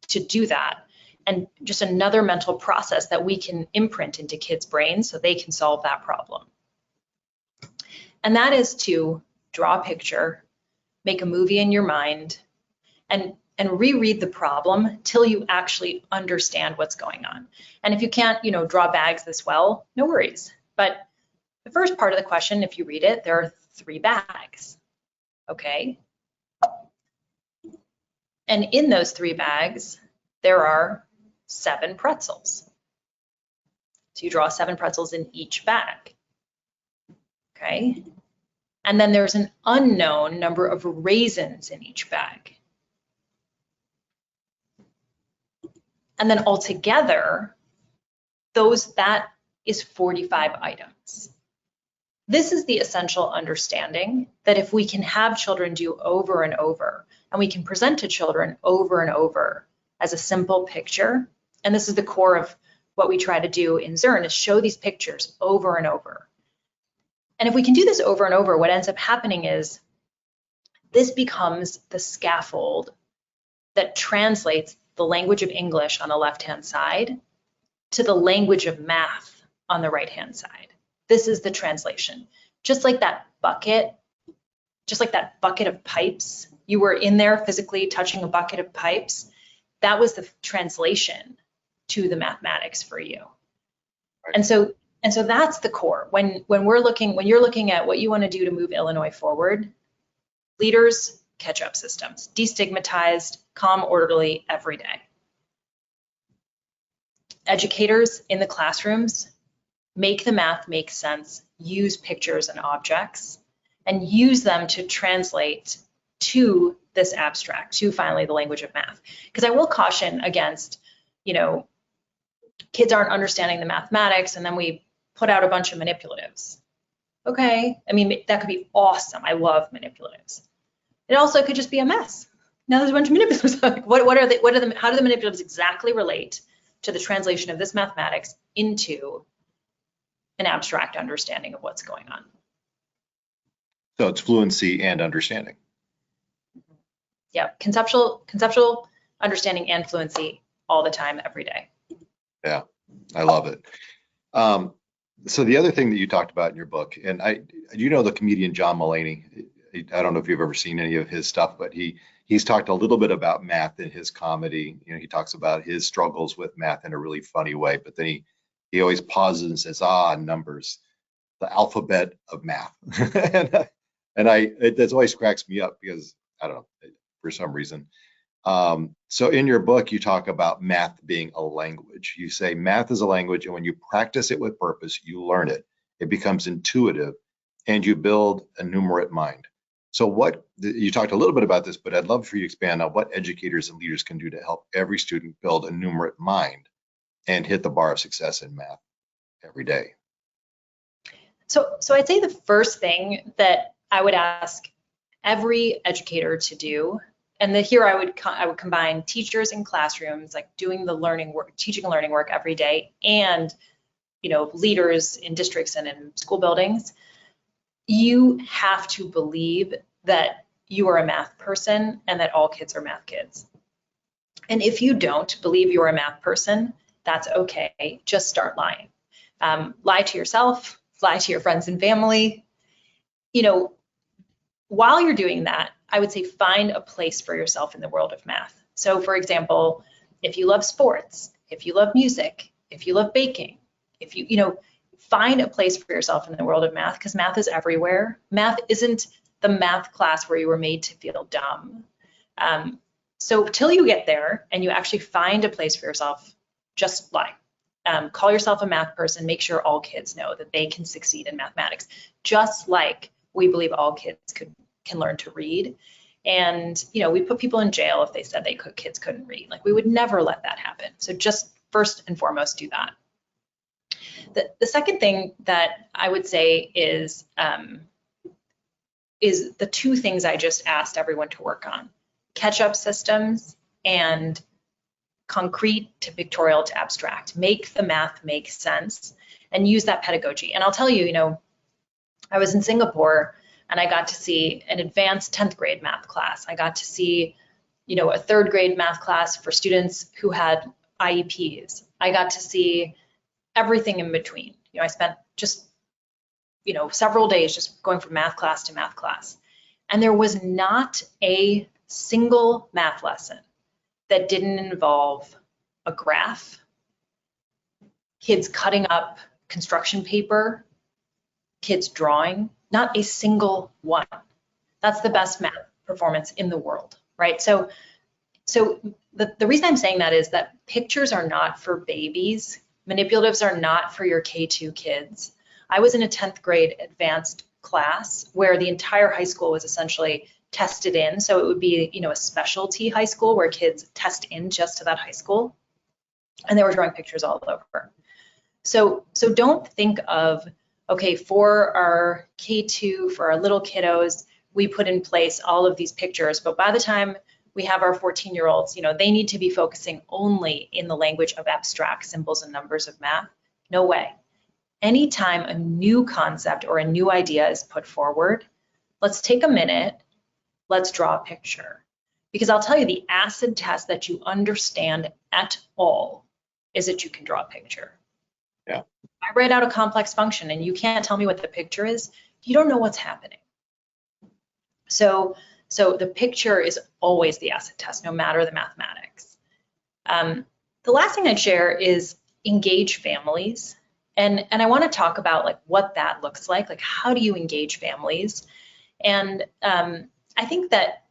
to do that, and just another mental process that we can imprint into kids' brains so they can solve that problem. And that is to draw a picture, make a movie in your mind, and and reread the problem till you actually understand what's going on. And if you can't, draw bags this well, no worries. But the first part of the question, if you read it, there are 3 bags, okay? And in those 3 bags, there are 7 pretzels. So you draw 7 pretzels in each bag, okay? And then there's an unknown number of raisins in each bag. And then altogether, that is 45 items. This is the essential understanding that if we can have children do over and over, and we can present to children over and over as a simple picture, and this is the core of what we try to do in Zearn, is show these pictures over and over. And if we can do this over and over, what ends up happening is this becomes the scaffold that translates the language of English on the left-hand side to the language of math on the right-hand side. This is the translation. Just like that bucket of pipes, you were in there physically touching a bucket of pipes, that was the translation to the mathematics for you. Right. And so that's the core. When you're looking at what you want to do to move Illinois forward, leaders, catch-up systems, destigmatized, calm, orderly, every day. Educators in the classrooms, make the math make sense, use pictures and objects, and use them to translate to this abstract, to finally the language of math. Because I will caution against, kids aren't understanding the mathematics and then we put out a bunch of manipulatives. Okay, I mean, that could be awesome. I love manipulatives. It also could just be a mess. Now there's a bunch of manipulatives. How do the manipulatives exactly relate to the translation of this mathematics into an abstract understanding of what's going on? So it's fluency and understanding. Yeah, conceptual understanding and fluency all the time, every day. Yeah, I love it. So the other thing that you talked about in your book, and the comedian John Mulaney. I don't know if you've ever seen any of his stuff, but he's talked a little bit about math in his comedy. He talks about his struggles with math in a really funny way, but then he always pauses and says, numbers, the alphabet of math. and that always cracks me up because, I don't know, for some reason. So in your book, you talk about math being a language. You say math is a language, and when you practice it with purpose, you learn it. It becomes intuitive, and you build a numerate mind. So you talked a little bit about this, but I'd love for you to expand on what educators and leaders can do to help every student build a numerate mind and hit the bar of success in math every day. So I'd say the first thing that I would ask every educator to do, and here I would combine teachers in classrooms, like doing the learning work, teaching and learning work every day, and leaders in districts and in school buildings. You have to believe that you are a math person and that all kids are math kids. And if you don't believe you're a math person, that's okay. Just start lying. Lie to yourself, lie to your friends and family. While you're doing that, I would say find a place for yourself in the world of math. So for example, if you love sports, if you love music, if you love baking, if you find a place for yourself in the world of math, because math is everywhere. Math isn't the math class where you were made to feel dumb. So till you get there and you actually find a place for yourself, just lie. Call yourself a math person. Make sure all kids know that they can succeed in mathematics, just like we believe all kids can learn to read. And we put people in jail if they said kids couldn't read. Like, we would never let that happen. So just first and foremost, do that. The second thing that I would say is the 2 things I just asked everyone to work on: catch-up systems and concrete to pictorial to abstract. Make the math make sense and use that pedagogy. And I'll tell you, I was in Singapore and I got to see an advanced 10th grade math class. I got to see, a 3rd grade math class for students who had IEPs. I got to see everything in between. I spent just, several days just going from math class to math class. And there was not a single math lesson that didn't involve a graph, kids cutting up construction paper, kids drawing, not a single one. That's the best math performance in the world, right? So the reason I'm saying that is that pictures are not for babies. Manipulatives are not for your K2 kids. I was in a 10th grade advanced class where the entire high school was essentially tested in. So it would be, you know, a specialty high school where kids test in just to that high school. And they were drawing pictures all over. So don't think of, okay, for our K2, for our little kiddos, we put in place all of these pictures, but by the time we have our 14-year-olds, you know, they need to be focusing only in the language of abstract symbols and numbers of math. No way. Anytime a new concept or a new idea is put forward, let's take a minute, let's draw a picture. Because I'll tell you, the acid test that you understand at all is that you can draw a picture. Yeah. I write out a complex function and you can't tell me what the picture is, you don't know what's happening. So the picture is always the acid test, no matter the mathematics. The last thing I'd share is engage families. And I want to talk about like what that looks like how do you engage families? And I think that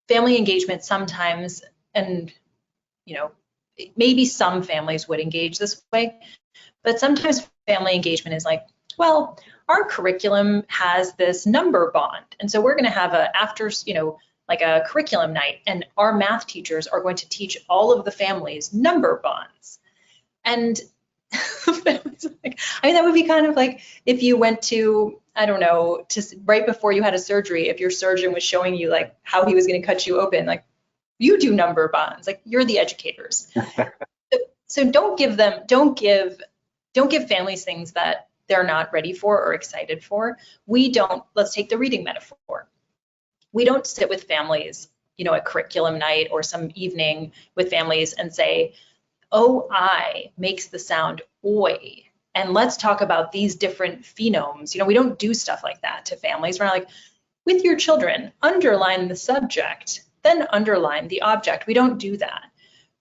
family engagement sometimes, and you know, maybe some families would engage this way, but sometimes family engagement is like, well, our curriculum has this number bond. And so we're going to have like a curriculum night, and our math teachers are going to teach all of the families number bonds. And I mean, that would be kind of like if you went to, I don't know, right before you had a surgery, if your surgeon was showing you like how he was going to cut you open, like you do number bonds, like you're the educators. So don't give families things that they're not ready for or excited for. Let's take the reading metaphor. We don't sit with families, you know, at curriculum night or some evening with families and say, OI makes the sound oi. And let's talk about these different phonemes. You know, we don't do stuff like that to families. We're not like, with your children, underline the subject, then underline the object. We don't do that.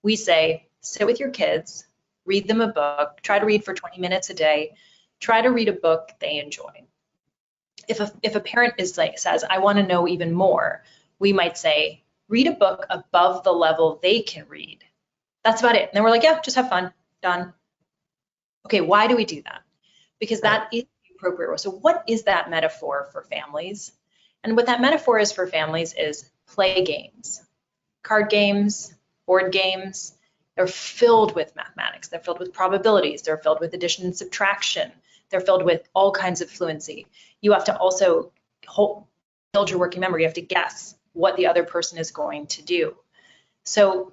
We say, sit with your kids, read them a book, try to read for 20 minutes a day, try to read a book they enjoy. If a parent says, I want to know even more, we might say, read a book above the level they can read. That's about it. And then we're like, yeah, just have fun, done. Okay, why do we do that? Because that is the appropriate role. So what is that metaphor for families? And what that metaphor is for families is play games. Card games, board games, they're filled with mathematics. They're filled with probabilities. They're filled with addition and subtraction. They're filled with all kinds of fluency. You have to also build your working memory. You have to guess what the other person is going to do. So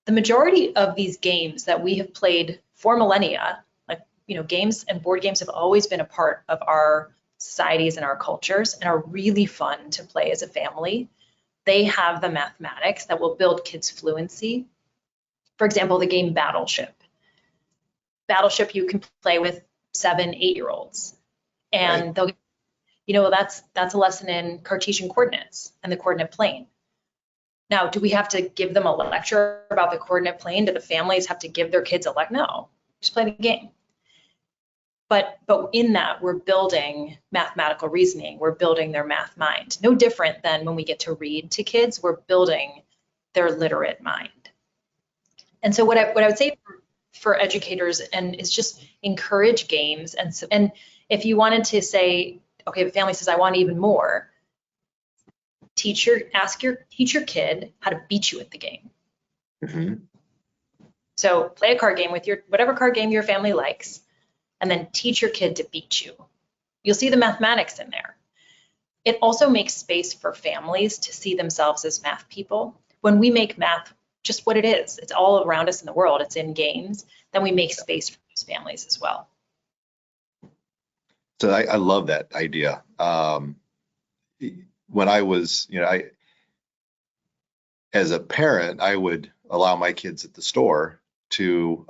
the majority of these games that we have played for millennia, like, you know, games and board games have always been a part of our societies and our cultures and are really fun to play as a family. They have the mathematics that will build kids' fluency. For example, the game Battleship. Battleship you can play with 7, 8-year-olds. And right. They'll, you know, that's a lesson in Cartesian coordinates and the coordinate plane. Now, do we have to give them a lecture about the coordinate plane? Do the families have to give their kids a lecture? No, just play the game. But in that, we're building mathematical reasoning. We're building their math mind. No different than when we get to read to kids, we're building their literate mind. And so what I would say for educators is just encourage games. And if you wanted to say, okay, the family says, I want even more, teach your kid how to beat you at the game. Mm-hmm. So play a card game with whatever card game your family likes, and then teach your kid to beat you. You'll see the mathematics in there. It also makes space for families to see themselves as math people. When we make math just what it is, it's all around us in the world, it's in games, then we make space for those families as well. So I love that idea. When I was, you know, as a parent, I would allow my kids at the store to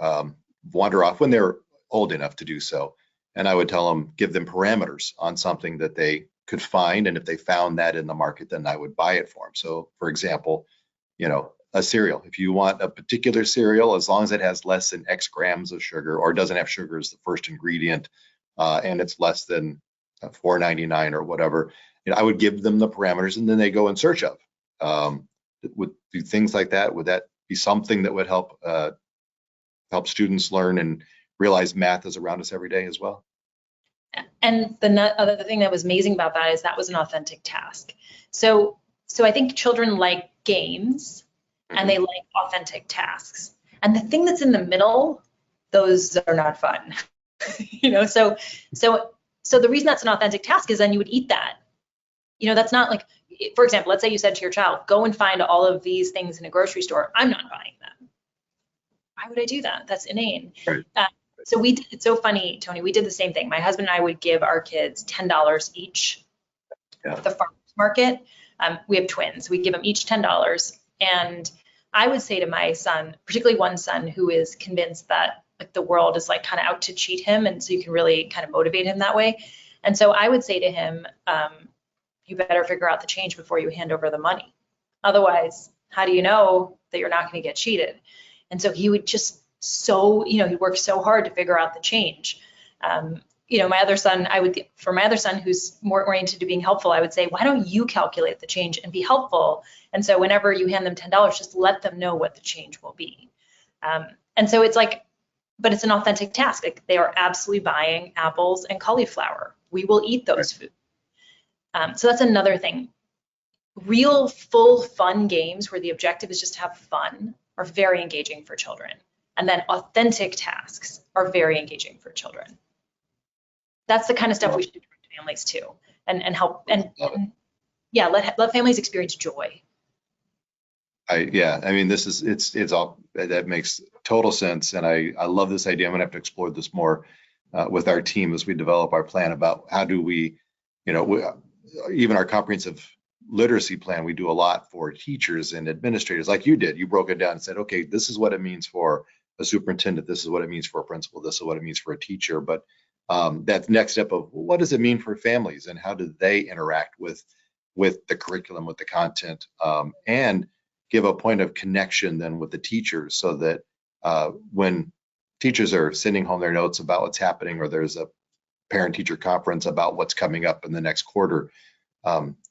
wander off when they're old enough to do so. And I would tell them, give them parameters on something that they could find, and if they found that in the market, then I would buy it for them. So for example, a cereal, if you want a particular cereal, as long as it has less than X grams of sugar or doesn't have sugar as the first ingredient, and it's less than $4.99 or whatever, I would give them the parameters, and then they go in search of. Would do things like that? Would that be something that would help students learn and realize math is around us every day as well? And the other thing that was amazing about that is that was an authentic task. So I think children like games and they like authentic tasks. And the thing that's in the middle, those are not fun. So the reason that's an authentic task is then you would eat that. That's not like, for example, let's say you said to your child, go and find all of these things in a grocery store. I'm not buying them. Why would I do that? That's inane. Right. So it's so funny, Tony, we did the same thing. My husband and I would give our kids $10 each at the farmer's market. We have twins. We give them each $10. And I would say to my son, particularly one son who is convinced that like the world is like kind of out to cheat him. And so you can really kind of motivate him that way. And so I would say to him, you better figure out the change before you hand over the money. Otherwise, how do you know that you're not going to get cheated? And so he would just he worked so hard to figure out the change. My other son, for my other son who's more oriented to being helpful, I would say, why don't you calculate the change and be helpful? And so whenever you hand them $10, just let them know what the change will be. And so it's like, but it's an authentic task. Like they are absolutely buying apples and cauliflower. We will eat those foods. So that's another thing. Real, full, fun games where the objective is just to have fun are very engaging for children. And then authentic tasks are very engaging for children. That's the kind of stuff we should do to families too, and help and let families experience joy. It's all that makes total sense, and I love this idea. I'm gonna have to explore this more with our team as we develop our plan about how do we, even our comprehensive literacy plan, we do a lot for teachers and administrators like you did. You broke it down and said, okay, this is what it means for a superintendent, this is what it means for a principal, this is what it means for a teacher. But that next step of what does it mean for families and how do they interact with the curriculum, with the content, and give a point of connection then with the teachers, so that when teachers are sending home their notes about what's happening, or there's a parent-teacher conference about what's coming up in the next quarter,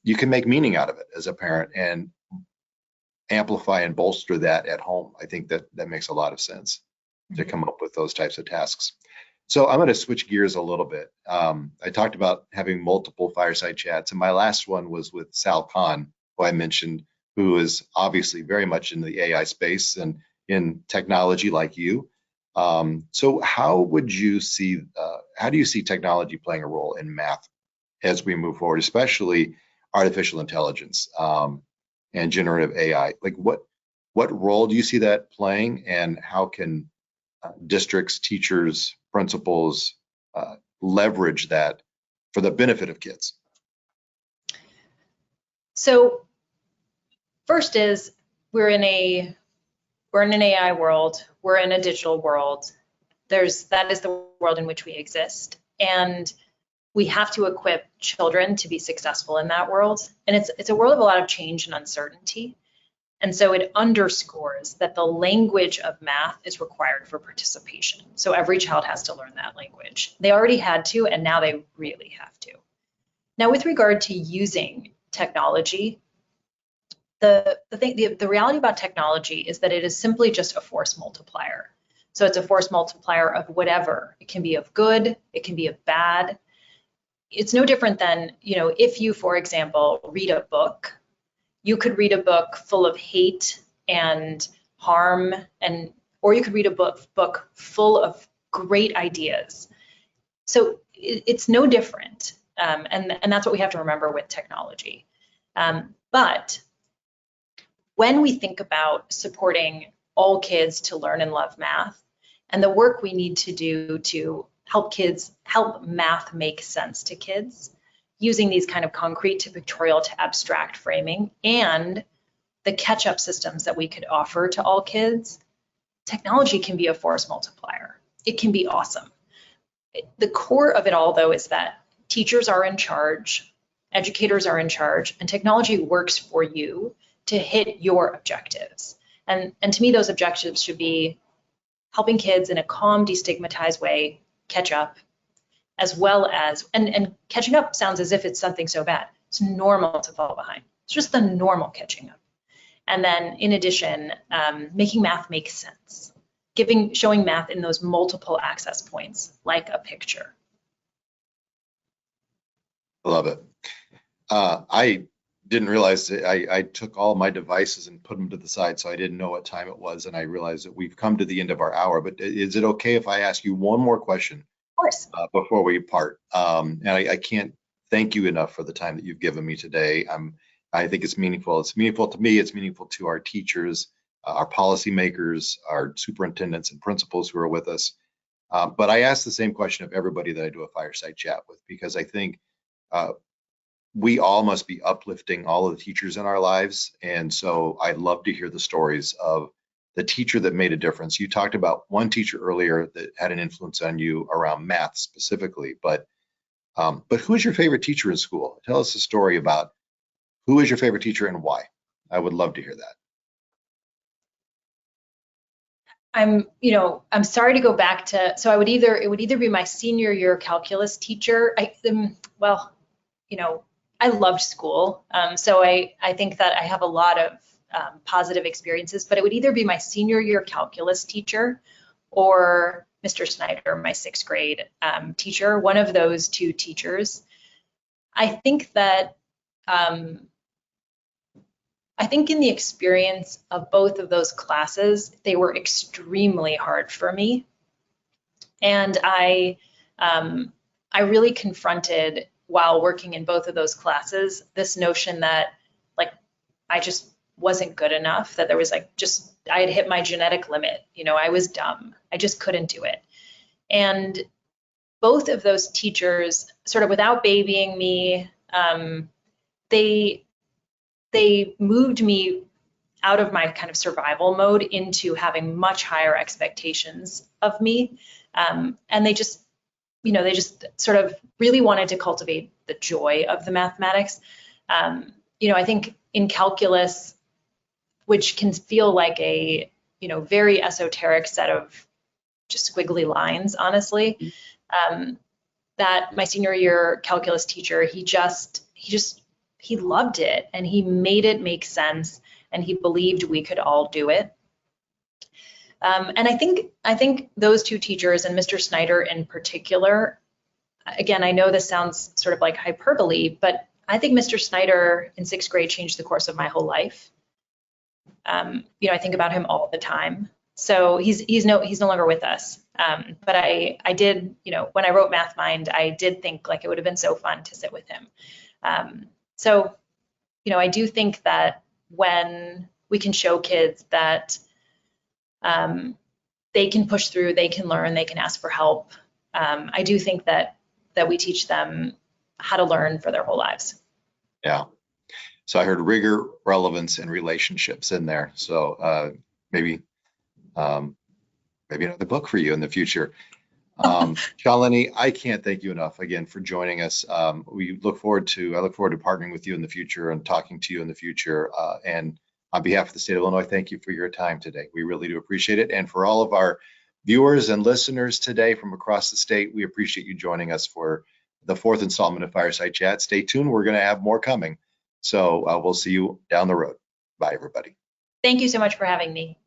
you can make meaning out of it as a parent and amplify and bolster that at home. I think that makes a lot of sense to come up with those types of tasks. So I'm going to switch gears a little bit. I talked about having multiple fireside chats, and my last one was with Sal Khan, who I mentioned, who is obviously very much in the AI space and in technology like you. So how do you see technology playing a role in math as we move forward, especially artificial intelligence and generative AI? Like what role do you see that playing, and how can districts, teachers, principals leverage that for the benefit of kids? So first is we're in an AI world, we're in a digital world. That is the world in which we exist, and we have to equip children to be successful in that world. And it's a world of a lot of change and uncertainty. And so it underscores that the language of math is required for participation. So every child has to learn that language. They already had to, and now they really have to. Now, with regard to using technology, the reality about technology is that it is simply just a force multiplier. So it's a force multiplier of whatever. It can be of good, it can be of bad. It's no different than, if you, for example, read a book, you could read a book full of hate and harm, or you could read a book full of great ideas. So it's no different, and that's what we have to remember with technology. But when we think about supporting all kids to learn and love math, and the work we need to do to help math make sense to kids, using these kind of concrete to pictorial to abstract framing, and the catch-up systems that we could offer to all kids, technology can be a force multiplier. It can be awesome. The core of it all, though, is that teachers are in charge educators are in charge, and technology works for you to hit your objectives. And to me, those objectives should be helping kids in a calm, destigmatized way catch up, as well as, and catching up sounds as if it's something so bad. It's normal to fall behind. It's just the normal catching up. And then in addition, making math make sense, showing math in those multiple access points, like a picture. I love it. I didn't realize that I took all my devices and put them to the side, so I didn't know what time it was, and I realized that we've come to the end of our hour. But is it okay if I ask you one more question? Of course. Before we part? And I can't thank you enough for the time that you've given me today. I think it's meaningful. It's meaningful to me. It's meaningful to our teachers, our policymakers, our superintendents and principals who are with us. But I ask the same question of everybody that I do a fireside chat with, because I think we all must be uplifting all of the teachers in our lives. And so I love to hear the stories of the teacher that made a difference. You talked about one teacher earlier that had an influence on you around math specifically, but who is your favorite teacher in school? Tell us a story about who is your favorite teacher and why. I would love to hear that. I'm sorry to go back to, so it would either be my senior year calculus teacher. I loved school. So I think that I have a lot of positive experiences, but it would either be my senior year calculus teacher or Mr. Snyder, my 6th grade teacher, one of those two teachers. I think that, I think in the experience of both of those classes, they were extremely hard for me. And I really confronted, while working in both of those classes, this notion that like I just wasn't good enough, that there was I had hit my genetic limit. I was dumb. I just couldn't do it. And both of those teachers, sort of without babying me, they moved me out of my kind of survival mode into having much higher expectations of me. And they just sort of really wanted to cultivate the joy of the mathematics. I think in calculus, which can feel like a, very esoteric set of just squiggly lines, honestly, that my senior year calculus teacher, he loved it, and he made it make sense, and he believed we could all do it. And I think those two teachers, and Mr. Snyder in particular, again, I know this sounds sort of like hyperbole, but I think Mr. Snyder in 6th grade changed the course of my whole life. I think about him all the time. So he's no longer with us. But I did, when I wrote MathMind, I did think like it would have been so fun to sit with him. So I do think that when we can show kids that they can push through, they can learn, they can ask for help, I do think that we teach them how to learn for their whole lives. Yeah. So I heard rigor, relevance, and relationships in there. So maybe another book for you in the future. Shalinee, I can't thank you enough again for joining us. I look forward to partnering with you in the future and talking to you in the future. And on behalf of the state of Illinois, thank you for your time today. We really do appreciate it. And for all of our viewers and listeners today from across the state, we appreciate you joining us for the 4th installment of Fireside Chat. Stay tuned. We're going to have more coming. So we'll see you down the road. Bye, everybody. Thank you so much for having me.